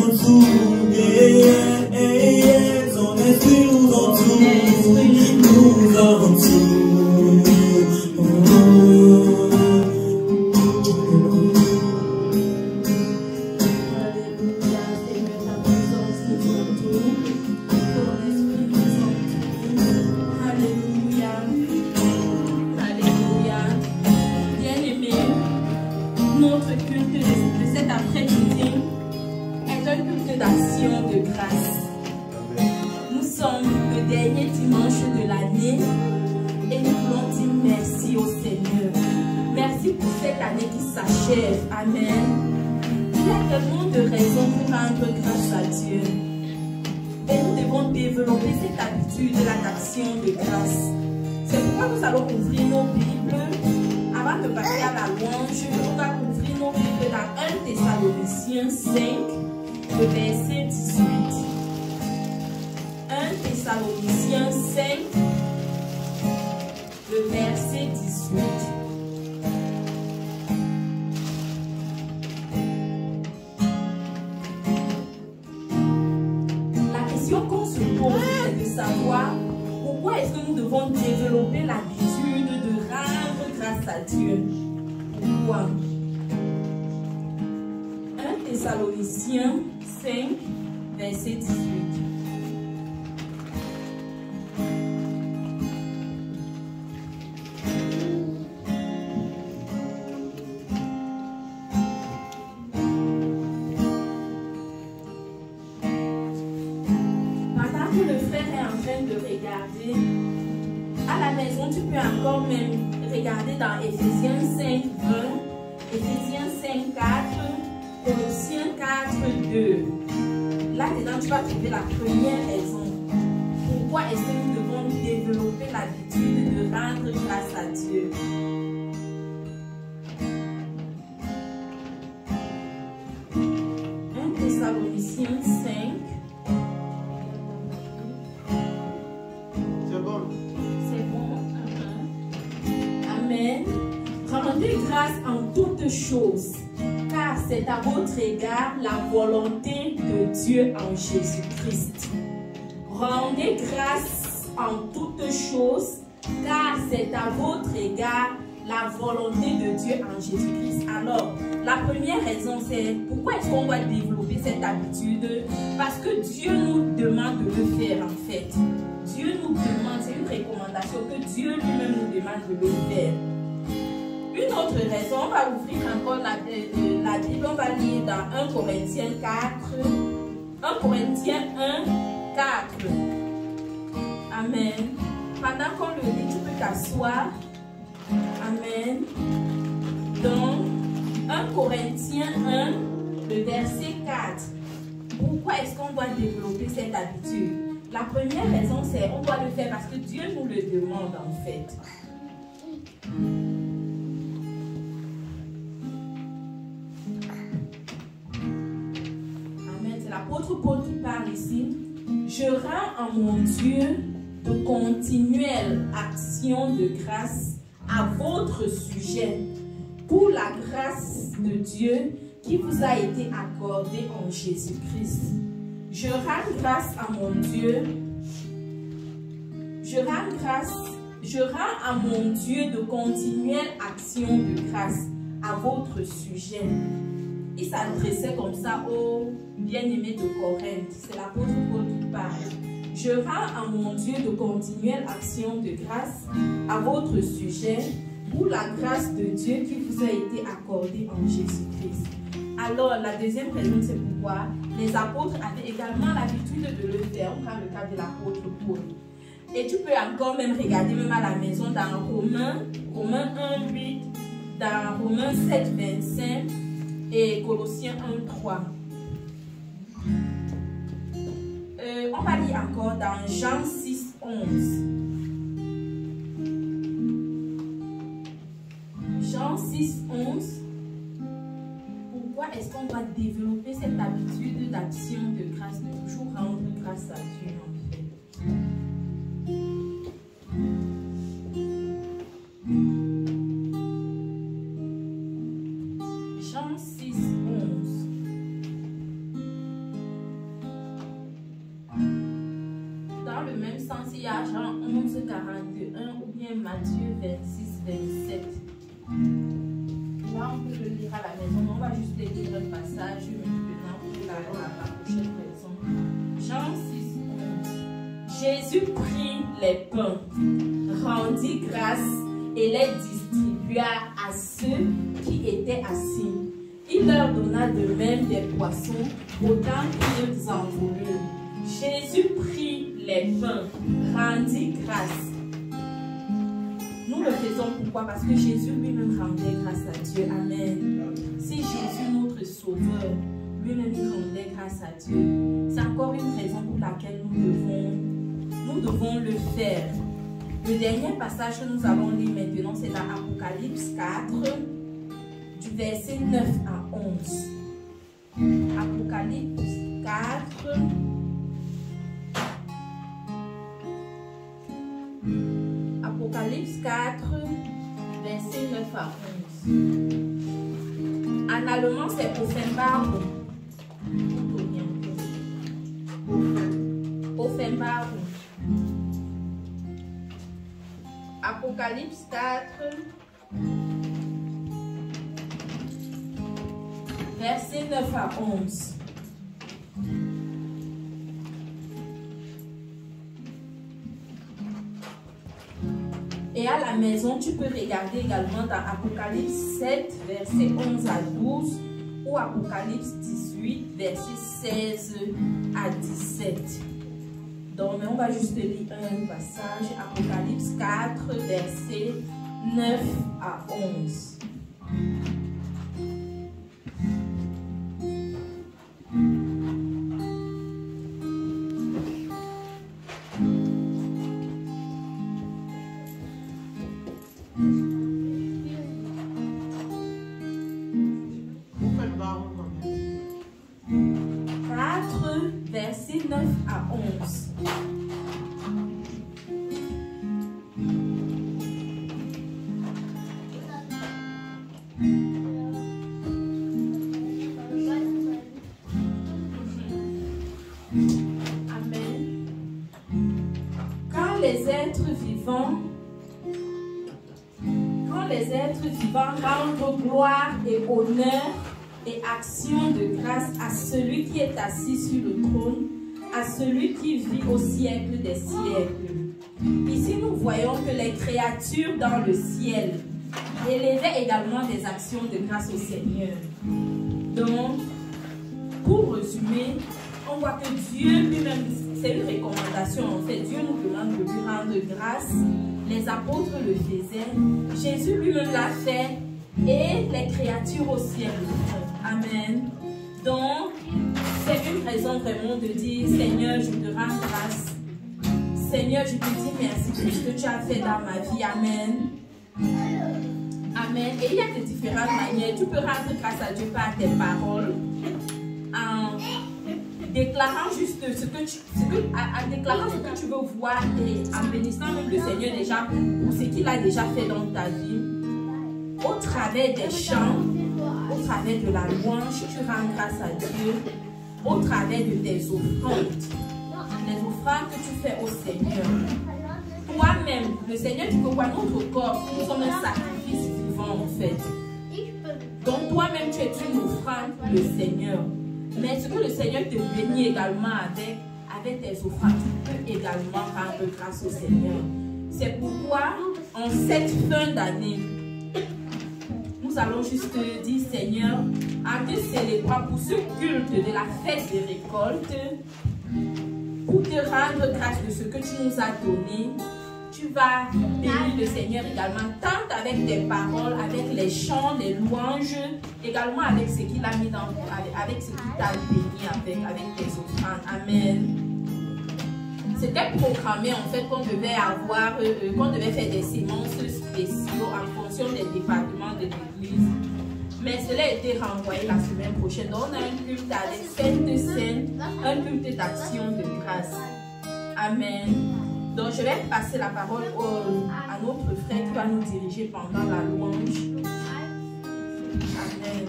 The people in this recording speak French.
entoure, son esprit nous entoure, nous entoure. Amen. Il y a tellement de raisons pour rendre grâce à Dieu. Et nous devons développer cette habitude de l'action de grâce. C'est pourquoi nous allons ouvrir nos Bibles. Avant de passer à la louange, nous allons ouvrir nos Bibles dans 1 Thessaloniciens 5, le verset 18. 1 Thessaloniciens 5, le verset 18. Savoir pourquoi est-ce que nous devons développer l'habitude de rendre grâce à Dieu. Pourquoi? 1 Thessaloniciens 5, verset 18. À la maison, tu peux encore même regarder dans Éphésiens 5, 20, Éphésiens 5, 4, Colossiens 4, 2. Là-dedans, tu vas trouver la première raison. Pourquoi est-ce que nous devons développer l'habitude de rendre grâce à Dieu? Thessaloniciens 5. Rendez grâce en toutes choses, car c'est à votre égard la volonté de Dieu en Jésus-Christ. Rendez grâce en toutes choses, car c'est à votre égard la volonté de Dieu en Jésus-Christ. Alors, la première raison, c'est pourquoi est-ce qu'on doit développer cette habitude? Parce que Dieu nous demande de le faire en fait. Dieu nous demande, c'est une recommandation que Dieu lui-même nous demande de le faire. Une autre raison, on va ouvrir encore la Bible, on va lire dans 1 Corinthiens 4. 1 Corinthiens 1, 4. Amen. Pendant qu'on le lit, tu peux t'asseoir. Amen. Donc, 1 Corinthiens 1, le verset 4. Pourquoi est-ce qu'on doit développer cette habitude? La première raison, c'est qu'on doit le faire parce que Dieu nous le demande en fait. L'apôtre Paul qui parle ici. Je rends à mon Dieu de continuelles actions de grâce à votre sujet pour la grâce de Dieu qui vous a été accordée en Jésus-Christ. Je rends grâce à mon Dieu. Je rends à mon Dieu de continuelles actions de grâce à votre sujet. Il s'adressait comme ça aux bien-aimés de Corinthe. C'est l'apôtre Paul qui parle. Je rends à mon Dieu de continuelles actions de grâce à votre sujet pour la grâce de Dieu qui vous a été accordée en Jésus-Christ. Alors, la deuxième raison, c'est pourquoi les apôtres avaient également l'habitude de le faire. On prend le cas de l'apôtre Paul. Et tu peux encore même regarder même à la maison dans Romains 1, 8, dans Romains 7, 25, et Colossiens 1, 3. On va lire encore dans Jean 6, 11. Jean 6, 11. Pourquoi est-ce qu'on doit développer cette habitude d'action de grâce, de toujours rendre grâce à Dieu en fait? Jean 6, 11. même sens, il y a Jean 11, 41 ou bien Matthieu 26, 27. Là, on peut le lire à la maison. On va juste lire un passage maintenant pour la prochaine raison. Jean 6, 11. Jésus prit les pains, rendit grâce et les distribua à ceux qui étaient assis. Il leur donna de même des poissons, autant qu'ils en voulurent. Jésus prit les pains, rendit grâce. Nous le faisons pourquoi? Parce que Jésus lui-même rendait grâce à Dieu. Amen. Si Jésus, notre Sauveur, lui-même rendait grâce à Dieu, c'est encore une raison pour laquelle nous devons le faire. Le dernier passage que nous allons lire maintenant, c'est dans Apocalypse 4, du verset 9 à 11. Apocalypse 4. Apocalypse 4, verset 9 à 11. En allemand, c'est Offenbarung. Offenbarung. Apocalypse 4, verset 9 à 11. Et à la maison, tu peux regarder également dans Apocalypse 7, verset 11 à 12 ou Apocalypse 18, verset 16 à 17. Donc, mais on va juste lire un passage, Apocalypse 4, verset 9 à 11. Verset 9 à 11. Amen. Quand les êtres vivants rendent gloire et honneur et action de grâce à celui qui est assis sur le trône, à celui qui vit au siècle des siècles. Ici, nous voyons que les créatures dans le ciel élevaient également des actions de grâce au Seigneur. Donc, pour résumer, on voit que Dieu lui-même, c'est une recommandation en fait, Dieu nous demande de lui rendre grâce. Les apôtres le faisaient, Jésus lui-même l'a fait, et les créatures au ciel. Amen. Donc, c'est une raison vraiment de dire, Seigneur, je te rends grâce. Seigneur, je te dis merci pour ce que tu as fait dans ma vie. Amen. Amen. Et il y a de différentes manières. Tu peux rendre grâce à Dieu par tes paroles, en déclarant juste ce que tu veux voir et en bénissant même le Seigneur déjà pour ce qu'il a déjà fait dans ta vie. Au travers des chants, au travers de la louange, tu rends grâce à Dieu. Au travers de tes offrandes, les offrandes que tu fais au Seigneur. Toi-même, le Seigneur, tu peux voir notre corps, nous sommes un sacrifice vivant en fait. Donc toi-même, tu es une offrande pour le Seigneur. Mais ce que le Seigneur te bénit également avec tes offrandes, tu peux également rendre grâce au Seigneur. C'est pourquoi, en cette fin d'année, nous allons juste dire, Seigneur, en te célébrant pour ce culte de la fête des récoltes, pour te rendre grâce de ce que tu nous as donné, tu vas bénir le Seigneur également, tant avec tes paroles, avec les chants, les louanges, également avec ce qu'il a mis dans avec ce qu'il t'a béni avec tes offrandes. Amen. C'était programmé en fait qu'on devait avoir, qu'on devait faire des séances spéciaux en fonction des départements de l'église. Mais cela a été renvoyé la semaine prochaine. Donc on a un culte avec Sainte Seine, un culte d'action de grâce. Amen. Donc je vais passer la parole à notre frère qui va nous diriger pendant la louange. Amen.